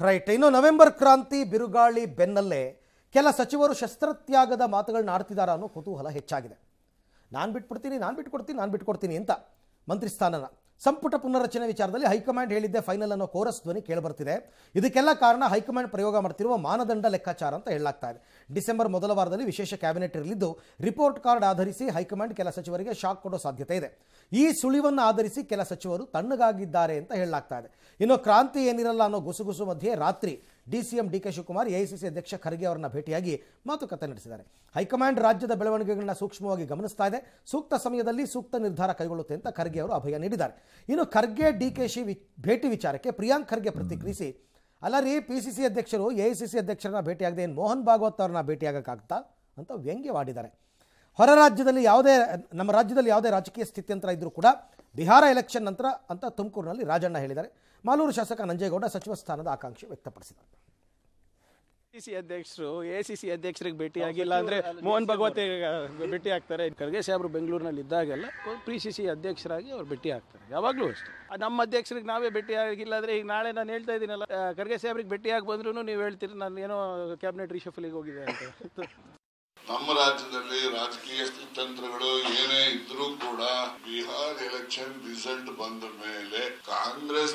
Right. ಇನ್ನು November ಕ್ರಾಂತಿ ಬಿರುಗಾಳಿ ಬೆನ್ನಲ್ಲೇ ಕೆಲ ಸಚಿವರು ಶಸ್ತ್ರತ್ಯಾಗದ ಮಾತುಗಳನ್ನ ಆಡ್ತಿದ್ದಾರೆ ಅನ್ನೋ ಕುತೂಹಲ ಹೆಚ್ಚಾಗಿದೆ. ನಾನು ಬಿಟ್ಕೊಡ್ತೀನಿ ಅಂತ ಮಂತ್ರಿ ಸ್ಥಾನನ ಸಂಪುಟ ಪುನರ್ರಚನೆ ವಿಚಾರದಲ್ಲಿ ಹೈಕಮಾಂಡ್ ಹೇಳಿದ್ದೆ ಫೈನಲ್ ಅನ್ನೋ ಕೋರಸ್ ಧ್ವನಿ ಕೇಳಿಬರ್ತಿದೆ. ಇದಕ್ಕೆಲ್ಲ ಕಾರಣ ಹೈಕಮಾಂಡ್ ಪ್ರಯೋಗ ಮಾಡ್ತಿರುವ ಮಾನದಂಡ ಲೆಕ್ಕಾಚಾರ ಅಂತ ಹೇಳಲಾಗ್ತಾ ಇದೆ. ಡಿಸೆಂಬರ್ ಮೊದಲ ವಾರದಲ್ಲಿ ವಿಶೇಷ ಕ್ಯಾಬಿನೆಟ್ ಇರಲಿದ್ದು ರಿಪೋರ್ಟ್ ಕಾರ್ಡ್ ಆಧರಿಸಿ ಹೈಕಮಾಂಡ್ ಕೆಲ ಸಚಿವರಿಗೆ ಶಾಕ್ ಕೊಡೋ ಸಾಧ್ಯತೆ ಇದೆ. ಈ ಸುಳಿವನ್ನು ಆಧರಿಸಿ ಕೆಲ ಸಚಿವರು ತಣ್ಣಗಾಗಿದ್ದಾರೆ ಅಂತ ಹೇಳಲಾಗ್ತಾ ಇದೆ. ಇನ್ನು ಕ್ರಾಂತಿ ಏನಿರಲ್ಲ ಅನ್ನೋ ಗುಸುಗುಸು ಮಧ್ಯೆ ರಾತ್ರಿ ಡಿಸಿಎಂ ಡಿಕೆ ಶಿವಕುಮಾರ್ ಎಐಸಿಸಿ ಅಧ್ಯಕ್ಷ ಖರ್ಗೆ ಅವರನ್ನ ಭೇಟಿಯಾಗಿ ಮಾತುಕತೆ ನಡೆಸಿದ್ದಾರೆ. ಹೈಕಮಾಂಡ್ ರಾಜ್ಯದ ಬೆಳವಣಿಗೆಗಳನ್ನ ಸೂಕ್ಷ್ಮವಾಗಿ ಗಮನಿಸ್ತಾ ಇದೆ, ಸೂಕ್ತ ಸಮಯದಲ್ಲಿ ಸೂಕ್ತ ನಿರ್ಧಾರ ಕೈಗೊಳ್ಳುತ್ತೆ ಅಂತ ಖರ್ಗೆ ಅವರು ಅಭಯ ನೀಡಿದ್ದಾರೆ. ಇನ್ನು ಖರ್ಗೆ ಡಿಕೆಶಿ ಭೇಟಿ ವಿಚಾರಕ್ಕೆ ಪ್ರಿಯಾಂಕ್ ಖರ್ಗೆ ಪ್ರತಿಕ್ರಿಯಿಸಿ, ಅಲ್ಲ ರೀ, ಪಿಸಿಸಿ ಅಧ್ಯಕ್ಷರು ಎಐಸಿಸಿ ಅಧ್ಯಕ್ಷರನ್ನ ಭೇಟಿಯಾಗದೆ ಏನು ಮೋಹನ್ ಭಾಗವತ್ ಅವ್ರನ್ನ ಭೇಟಿಯಾಗಕ್ಕಾಗ್ತಾ ಅಂತ ವ್ಯಂಗ್ಯವಾಡಿದ್ದಾರೆ. ನಮ್ಮ ರಾಜ್ಯದಲ್ಲಿ ಯಾವುದೇ ರಾಜಕೀಯ ಸ್ಥಿತ್ಯಂತರ ಇದ್ರೂ ಕೂಡ ಬಿಹಾರ ಎಲೆಕ್ಷನ್ ನಂತರ ಅಂತ ತುಮಕೂರಿನಲ್ಲಿ ರಾಜಣ್ಣ ಹೇಳಿದ್ದಾರೆ. ಮಾಲೂರು ಶಾಸಕ ನಂಜೇಗೌಡ ಸಚಿವ ಸ್ಥಾನದ ಆಕಾಂಕ್ಷೆ ವ್ಯಕ್ತಪಡಿಸಿದ್ದಾರೆ. ಅಧ್ಯಕ್ಷರು ಎಸಿಸಿ ಅಧ್ಯಕ್ಷರಿಗೆ ಭೇಟಿ ಆಗಿಲ್ಲ ಅಂದ್ರೆ ಮೋಹನ್ ಭಗವತ್ ಭೇಟಿ ಆಗ್ತಾರೆ. ಖರ್ಗೆ ಸಾಹೇಬರು ಬೆಂಗಳೂರಿನಲ್ಲಿ ಇದ್ದಾಗೆಲ್ಲ ಪಿಸಿಸಿ ಅಧ್ಯಕ್ಷರಾಗಿ ಅವ್ರು ಭೇಟಿ ಆಗ್ತಾರೆ. ಯಾವಾಗಲೂ ಅಷ್ಟೇ. ನಮ್ಮ ಅಧ್ಯಕ್ಷರಿಗೆ ನಾವೇ ಭೇಟಿ ಆಗಿಲ್ಲ ಅಂದ್ರೆ ಈಗ ನಾಳೆ ನಾನು ಹೇಳ್ತಾ ಇದ್ದೀನಲ್ಲ, ಖರ್ಗೆ ಸಾಹೇಬ್ರಿಗೆ ಭೇಟಿ ಆಗಿ ಬಂದ್ರು ನೀವು ಹೇಳ್ತೀರಿ ನಾನು ಏನೋ ಕ್ಯಾಬಿನೆಟ್ ರಿಷಫಲಿಗೆ ಹೋಗಿದೆ ಅಂತ. ನಮ್ಮ ರಾಜ್ಯದಲ್ಲಿ ರಾಜಕೀಯ ಸ್ಥಿತ್ಯಂತರಗಳು ಏನೇ ಇದ್ರೂ ಕೂಡ ಬಿಹಾರ್ ಎಲೆಕ್ಷನ್ ರಿಸಲ್ಟ್ ಬಂದ ಮೇಲೆ ಕಾಂಗ್ರೆಸ್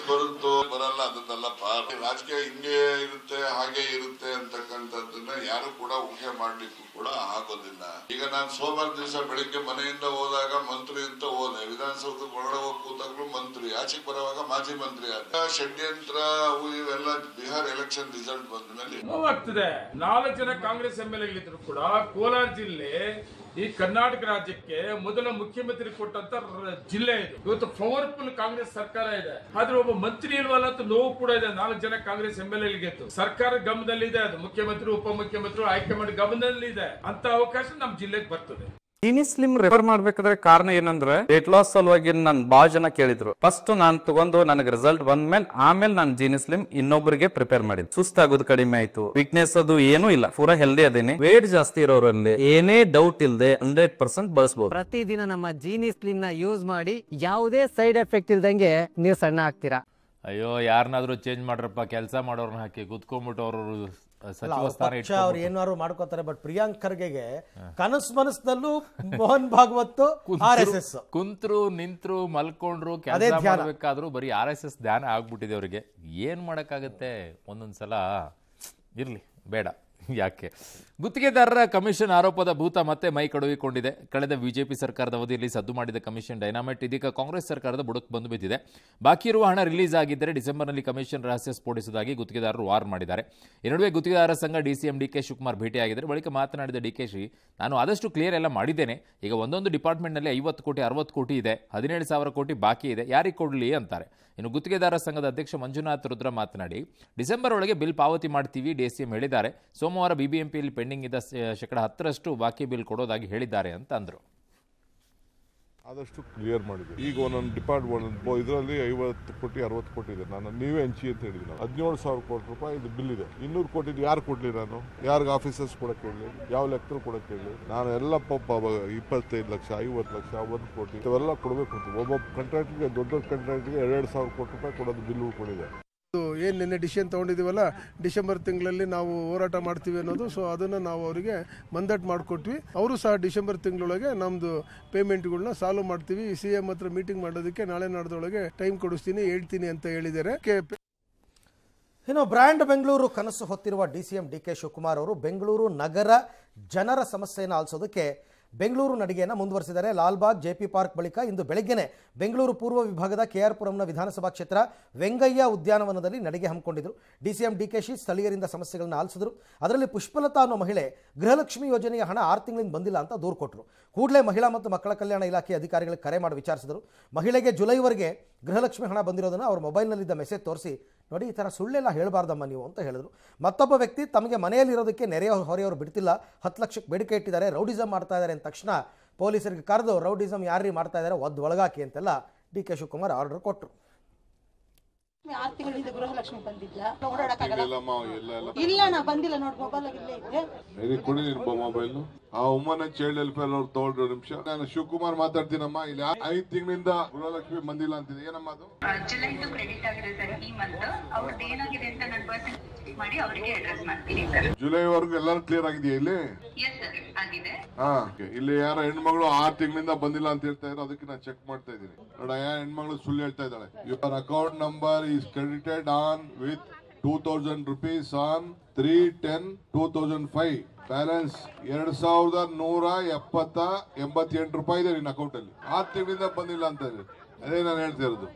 ಬರಲ್ಲ ಅದನ್ನಲ್ಲಪ್ಪ. ರಾಜಕೀಯ ಹಿಂಗೆ ಇರುತ್ತೆ ಹಾಗೆ ಇರುತ್ತೆ ಅಂತಕ್ಕಂಥದ್ದನ್ನ ಯಾರು ಕೂಡ ಊಹೆ ಮಾಡ್ಲಿಕ್ಕೂ ಕೂಡ ಆಗೋದಿಲ್ಲ. ಈಗ ನಾನು ಸೋಮವಾರ ದಿವಸ ಬೆಳಿಗ್ಗೆ ಮನೆಯಿಂದ ಹೋದಾಗ ಮಂತ್ರಿ ಅಂತ ಹೋದೆ, ವಿಧಾನಸೌಧ ಒಳಗಡೆ ಹೋಗಿ ಕೂತಾಗ್ಲೂ ಮಂತ್ರಿ, ಆಚೆಗೆ ಬರುವಾಗ ಮಾಜಿ ಮಂತ್ರಿ ಆದ. ಷಡ್ಯಂತ್ರ ಇವೆಲ್ಲ ಬಿಹಾರ್ ಎಲೆಕ್ಷನ್ ರಿಸಲ್ಟ್ ಬಂದ ಮೇಲೆ ನೋವಾಗ್ತದೆ. 4 ಜನ ಕಾಂಗ್ರೆಸ್ ಎಂಎಲ್ಎ ಇದ್ರು ಕೂಡ ಕೋಲಾರ ಜಿಲ್ಲೆ ಈ ಕರ್ನಾಟಕ ರಾಜ್ಯಕ್ಕೆ ಮೊದಲ ಮುಖ್ಯಮಂತ್ರಿ ಕೊಟ್ಟಂತ ಜಿಲ್ಲೆ ಇದು. ಇವತ್ತು ಪವರ್ಫುಲ್ ಕಾಂಗ್ರೆಸ್ ಸರ್ಕಾರ ಇದೆ, ಆದ್ರೆ ಒಬ್ಬ ಮಂತ್ರಿ ಇಲ್ವಲ್ಲ ಅಂತ ನೋವು ಕೂಡ ಇದೆ. 4 ಜನ ಕಾಂಗ್ರೆಸ್ ಎಂಎಲ್ಎ ಸರ್ಕಾರ ಗಮನದಲ್ಲಿದೆ, ಅದು ಮುಖ್ಯಮಂತ್ರಿ ಉಪಮುಖ್ಯಮಂತ್ರಿ ಹೈಕಮಾಂಡ್ ಗಮನದಲ್ಲಿದೆ ಅಂತ ಅವಕಾಶ ನಮ್ಮ ಜಿಲ್ಲೆಗೆ ಬರ್ತದೆ. ಜೀನಿ ಸ್ಲಿಮ್ ರೆಫರ್ ಮಾಡ್ಬೇಕಾದ್ರೆ ಕಾರಣ ಏನಂದ್ರೆ ವೇಟ್ ಲಾಸ್ ಸಲುವಾಗಿ ನಾನು ಬಹಳ ಜನ ಕೇಳಿದ್ರು. ಫಸ್ಟ್ ನಾನು ತಗೊಂಡು ನನಗೆ ರಿಸಲ್ಟ್ ಬಂದ್ಮೇಲೆ ಆಮೇಲೆ ನಾನು ಜೀನಿ ಸ್ಲಿಮ್ ಇನ್ನೊಬ್ಬರಿಗೆ ಪ್ರಿಪೇರ್ ಮಾಡಿದ್ದೆ. ಸುಸ್ತಾಗೋದು ಕಡಿಮೆ ಆಯ್ತು, ವೀಕ್ನೆಸ್ ಅದು ಏನೂ ಇಲ್ಲ, ಪೂರಾ ಹೆಲ್ದಿ ಅದೇನೆ. ವೇಟ್ ಜಾಸ್ತಿ ಇರೋರಲ್ಲಿ ಏನೇ ಡೌಟ್ ಇಲ್ಲದೆ 100% ಬಳಸಬಹುದು. ಪ್ರತಿದಿನ ನಮ್ಮ ಜೀನಿ ಸ್ಲಿಮ್ ನ ಯೂಸ್ ಮಾಡಿ ಯಾವುದೇ ಸೈಡ್ ಎಫೆಕ್ಟ್ ಇಲ್ದಂಗೆ ನೀವು ಸಣ್ಣ ಆಗ್ತೀರಾ. ಅಯ್ಯೋ, ಯಾರನ್ನಾದ್ರೂ ಚೇಂಜ್ ಮಾಡ್ರಪ್ಪ, ಕೆಲಸ ಮಾಡೋರ್ನ ಹಾಕಿ ಕುತ್ಕೊಂಡ್ಬಿಟ್ಟು ಅವರು ಅವ್ರು ಏನಾದ್ರು ಮಾಡ್ಕೋತಾರೆ. ಬಟ್ ಪ್ರಿಯಾಂಕ್ ಖರ್ಗೆಗೆ ಕನಸು ಮನಸ್ಸಿನಲ್ಲೂ ಮೋಹನ್ ಭಾಗವತ್ RSS ಕುಂತ್ರು ನಿಂತ್ರು ಮಲ್ಕೊಂಡ್ರು ಕೆಲಸ ಮಾಡ್ಬೇಕಾದ್ರು ಬರೀ RSS ಧ್ಯಾನ ಆಗ್ಬಿಟ್ಟಿದೆ ಅವ್ರಿಗೆ. ಏನ್ ಮಾಡಕ್ಕಾಗತ್ತೆ, ಒಂದೊಂದ್ಸಲ ಇರ್ಲಿ ಬೇಡ. ಯಾಕೆ ಗುತ್ತಿಗೆದಾರರ ಕಮಿಷನ್ ಆರೋಪದ ಭೂತ ಮತ್ತೆ ಮೈ ಕಡುವಿಕೊಂಡಿದೆ. ಕಳೆದ ಬಿಜೆಪಿ ಸರ್ಕಾರದ ಅವಧಿಯಲ್ಲಿ ಸದ್ದು ಮಾಡಿದ ಕಮಿಷನ್ ಡೈನಾಮೈಟ್ ಇದೀಗ ಕಾಂಗ್ರೆಸ್ ಸರ್ಕಾರದ ಬುಡಕ್ಕೆ ಬಂದು ಬಿದ್ದಿದೆ. ಬಾಕಿ ಇರುವ ಹಣ ರಿಲೀಸ್ ಆಗಿದ್ದರೆ ಡಿಸೆಂಬರ್ನಲ್ಲಿ ಕಮಿಷನ್ ರಹಸ್ಯ ಸ್ಫೋಟಿಸುವುದಾಗಿ ಗುತ್ತಿಗೆದಾರರು ವಾರ್ ಮಾಡಿದ್ದಾರೆ. ಈ ನಡುವೆ ಗುತ್ತಿಗೆದಾರರ ಸಂಘ ಡಿಸಿಎಂ ಡಿಕೆ ಶಿವಕುಮಾರ್ ಭೇಟಿಯಾಗಿದ್ದರೆ ಬಳಿಕ ಮಾತನಾಡಿದ ಡಿಕೆಶಿ, ನಾನು ಆದಷ್ಟು ಕ್ಲಿಯರ್ ಎಲ್ಲ ಮಾಡಿದ್ದೇನೆ. ಈಗ ಒಂದೊಂದು ಡಿಪಾರ್ಟ್ಮೆಂಟ್ನಲ್ಲಿ 50 ಕೋಟಿ 60 ಕೋಟಿ ಇದೆ, 17,000 ಕೋಟಿ ಬಾಕಿ ಇದೆ, ಯಾರಿಗೆ ಕೊಡಲಿ ಅಂತಾರೆ. ಇನ್ನು ಗುತ್ತಿಗೆದಾರರ ಸಂಘದ ಅಧ್ಯಕ್ಷ ಮಂಜುನಾಥ್ ರುದ್ರ ಮಾತನಾಡಿ, ಡಿಸೆಂಬರ್ ಒಳಗೆ ಬಿಲ್ ಪಾವತಿ ಮಾಡ್ತೀವಿ ಡಿಸಿಎಂ ಹೇಳಿದ್ದಾರೆ. ಸೋಮವಾರ ಬಿಬಿಎಂಪಿಯಲ್ಲಿ ಪೆಂಡಿಂಗ್ ಇದ್ದ 10% ಬಾಕಿ ಬಿಲ್ ಕೊಡೋದಾಗಿ ಹೇಳಿದ್ದಾರೆ ಅಂತ ಅಂದರು. ಆದಷ್ಟು ಕ್ಲಿಯರ್ ಮಾಡಿದೆ. ಈಗ ಒಂದೊಂದು ಡಿಪಾರ್ಟ್ಮೆಂಟ್ ಇದರಲ್ಲಿ 50 ಕೋಟಿ 60 ಕೋಟಿ ಇದೆ. ನಾನು ನೀವೇ ಹಂಚಿ ಅಂತ ಹೇಳಿದ್ದೀನಿ. 17,000 ಕೋಟಿ ರೂಪಾಯಿ ಇದು ಬಿಲ್ ಇದೆ. 200 ಕೋಟಿ ಯಾರು ಕೊಡ್ಲಿ, ನಾನು ಯಾರಿಗೆ ಆಫೀಸರ್ಸ್ ಕೊಡಕ್ಕೆ ಹೇಳಿ, ಯಾವ ಲೆಕ್ಕದಲ್ಲಿ ಕೊಡಕ್ಕೆ ಹೇಳಿ, ನಾನು ಎಲ್ಲ 25 ಲಕ್ಷ 50 ಲಕ್ಷ 1 ಕೋಟಿ ಇವೆಲ್ಲ ಕೊಡಬೇಕು ಅಂತ. ಒಬ್ಬೊಬ್ಬ ಕಂಟ್ರಾಕ್ಟ್ಗೆ ದೊಡ್ಡ ಕಂಟ್ರಾಕ್ಟ್ಗೆ 2,000 ಕೋಟಿ ರೂಪಾಯಿ ಕೊಡೋದು ಬಿಲ್ ಕೊಡಿದೆ. ಏನು ನಿನ್ನೆ ಡಿಸಿಷನ್ ತೊಗೊಂಡಿದ್ದೀವಲ್ಲ, ಡಿಸೆಂಬರ್ ತಿಂಗಳಲ್ಲಿ ನಾವು ಹೋರಾಟ ಮಾಡ್ತೀವಿ ಅನ್ನೋದು. ಸೊ ಅದನ್ನು ನಾವು ಅವರಿಗೆ ಮಂದಟ್ ಮಾಡಿಕೊಟ್ವಿ. ಅವರು ಸಹ ಡಿಸೆಂಬರ್ ತಿಂಗಳೊಳಗೆ ನಮ್ಮದು ಪೇಮೆಂಟ್ಗಳನ್ನ ಸಾಲ್ವ್ ಮಾಡ್ತೀವಿ. CM ಹತ್ರ ಮೀಟಿಂಗ್ ಮಾಡೋದಕ್ಕೆ ನಾಳೆ ನಾಡ್ದೊಳಗೆ ಟೈಮ್ ಕೊಡಿಸ್ತೀನಿ ಹೇಳ್ತೀನಿ ಅಂತ ಹೇಳಿದ್ದಾರೆ. ಇನ್ನು ಬ್ರ್ಯಾಂಡ್ ಬೆಂಗಳೂರು ಕನಸು ಹೊತ್ತಿರುವ ಡಿಸಿಎಂ ಡಿಕೆ ಶಿವಕುಮಾರ್ ಅವರು ಬೆಂಗಳೂರು ನಗರ ಜನರ ಸಮಸ್ಯೆಯನ್ನು ಆಲಿಸೋದಕ್ಕೆ ಬೆಂಗಳೂರು ನಡಿಗೆಯನ್ನು ಮುಂದುವರೆಸಿದ್ದಾರೆ. ಲಾಲ್ಬಾಗ್ JP ಪಾರ್ಕ್ ಬಳಿಕ ಇಂದು ಬೆಳಗ್ಗೆನೆ ಬೆಂಗಳೂರು ಪೂರ್ವ ವಿಭಾಗದ KR ಪುರಂನ ವಿಧಾನಸಭಾ ಕ್ಷೇತ್ರ ವೆಂಗಯ್ಯ ಉದ್ಯಾನವನದಲ್ಲಿ ನಡಿಗೆ ಹಮ್ಮಿಕೊಂಡಿದ್ದರು. ಡಿಸಿಎಂ ಡಿಕೆಶಿ ಸ್ಥಳೀಯರಿಂದ ಸಮಸ್ಯೆಗಳನ್ನು ಆಲಿಸಿದರು. ಅದರಲ್ಲಿ ಪುಷ್ಪಲತಾ ಅನ್ನೋ ಮಹಿಳೆ ಗೃಹಲಕ್ಷ್ಮಿ ಯೋಜನೆಯ ಹಣ 6 ತಿಂಗಳಿಂದ ಬಂದಿಲ್ಲ ಅಂತ ದೂರು ಕೊಟ್ಟರು. ಕೂಡಲೇ ಮಹಿಳಾ ಮತ್ತು ಮಕ್ಕಳ ಕಲ್ಯಾಣ ಇಲಾಖೆ ಅಧಿಕಾರಿಗಳಿಗೆ ಕರೆ ಮಾಡಿ ವಿಚಾರಿಸಿದರು. ಮಹಿಳೆಗೆ ಜುಲೈವರೆಗೆ ಗೃಹಲಕ್ಷ್ಮಿ ಹಣ ಬಂದಿರೋದನ್ನು ಅವ್ರ ಮೊಬೈಲ್ನಲ್ಲಿದ್ದ ಮೆಸೇಜ್ ತೋರಿಸಿ, ನೋಡಿ ಈ ಥರ ಸುಳ್ಳೆಲ್ಲ ಹೇಳಬಾರ್ದಮ್ಮ ನೀವು ಅಂತ ಹೇಳಿದ್ರು. ಮತ್ತೊಬ್ಬ ವ್ಯಕ್ತಿ ತಮಗೆ ಮನೆಯಲ್ಲಿರೋದಕ್ಕೆ ನೆರೆಯ ಹೊರೆಯವರು ಬಿಡ್ತಿಲ್ಲ, 10 ಲಕ್ಷಕ್ಕೆ ಬೇಡಿಕೆ ಇಟ್ಟಿದ್ದಾರೆ, ರೌಡಿಸಮ್ ಮಾಡ್ತಾ ಇದ್ದಾರೆ ಅಂದ ತಕ್ಷಣ ಪೊಲೀಸರಿಗೆ ಕರೆದು ರೌಡಿಸಮ್ ಯಾರು ಮಾಡ್ತಾ ಇದ್ದಾರೆ ಒಳಗಾಕಿ ಅಂತೆಲ್ಲ ಡಿಕೆ ಶಿವಕುಮಾರ್ ಆರ್ಡರ್ ಕೊಟ್ಟರು. 6 ತಿಂಗಳಿಂದ ಗೃಹಲಕ್ಷ್ಮಿ ಬಂದಿಲ್ಲ, ಓಡಾಡಕ್ಕಾಗಲ್ಲ. ಇಲ್ಲ ನಾ ಬಂದಿಲ್ಲ ನೋಡಿ, ಮೊಬೈಲ್ ಇಲ್ಲೇ ಇದೆ. ಕೊಡಿ ನಿನ್ ಮೊಬೈಲ್. ಆ ವುಮನ್ ಚೈಲ್ಡ್ ವೆಲ್ಫೇರ್ ಅವ್ರು ತಗೊಳ್ರಿ ನಿಮಿಷ. ನಾನು ಶಿವಕುಮಾರ್ ಮಾತಾಡ್ತೀನಮ್ಮ. ಇಲ್ಲಿ 5 ತಿಂಗಳಿಂದ ಗೃಹಲಕ್ಷ್ಮಿ ಬಂದಿಲ್ಲ ಅಂತಿದೆ. ಏನಮ್ಮ ಅದು? ಜುಲೈದು ಕ್ರೆಡಿಟ್ ಆಗಿದೆ ಸರ್ ಈ ಮಂತ್. ಅವ್ರದ್ದು ಏನಾಗಿದೆ ಅಂತ ನಾನು ಪರ್ಸನ್ ಮಾಡಿ ಅವರಿಗೆ ಅಡ್ರೆಸ್ ಮಾಡ್ತೀನಿ ಸರ್. ಜುಲೈ ವರೆಗೂ ಎಲ್ಲರೂ ಕ್ಲಿಯರ್ ಆಗಿದೆಯಾ ಇಲ್ಲಿ? ಎಸ್ ಸರ್ ಆಗಿದೆ. ಇಲ್ಲಿ ಯಾರ ಹೆಣ್ಮಗಳು 6 ತಿಂಗಳಿಂದ ಬಂದಿಲ್ಲ ಅಂತ ಹೇಳ್ತಾ ಇದ್ರು, ಅದಕ್ಕೆ ನಾನು ಚೆಕ್ ಮಾಡ್ತಾ ಇದ್ದೀನಿ. ನೋಡ, ಹೆಣ್ಮಗಳು ಸುಳ್ಳು ಹೇಳ್ತಾ ಇದ್ದಾಳೆ. Your account number is credited on with 2000 rupees on 3/10/2005. Balance 2188 ರೂಪಾಯಿ ಇದೆ ನಿನ್ನ ಅಕೌಂಟ್ ಅಲ್ಲಿ. 6 ತಿಂಗಳಿಂದ ಬಂದಿಲ್ಲ ಅಂತ ಇದೆ. ಅದೇ ನಾನು ಹೇಳ್ತಾ ಇರೋದು.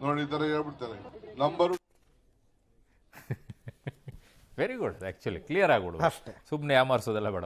ನೋಡಿ, ಈ ತರ ಹೇಳ್ಬಿಡ್ತಾರೆ number. Very good. Actually clear ಆಗ್ಬಿಡು, ಸುಮ್ಮನೆ ಯಾಮಾರಿಸೋದೆಲ್ಲ ಬೇಡ.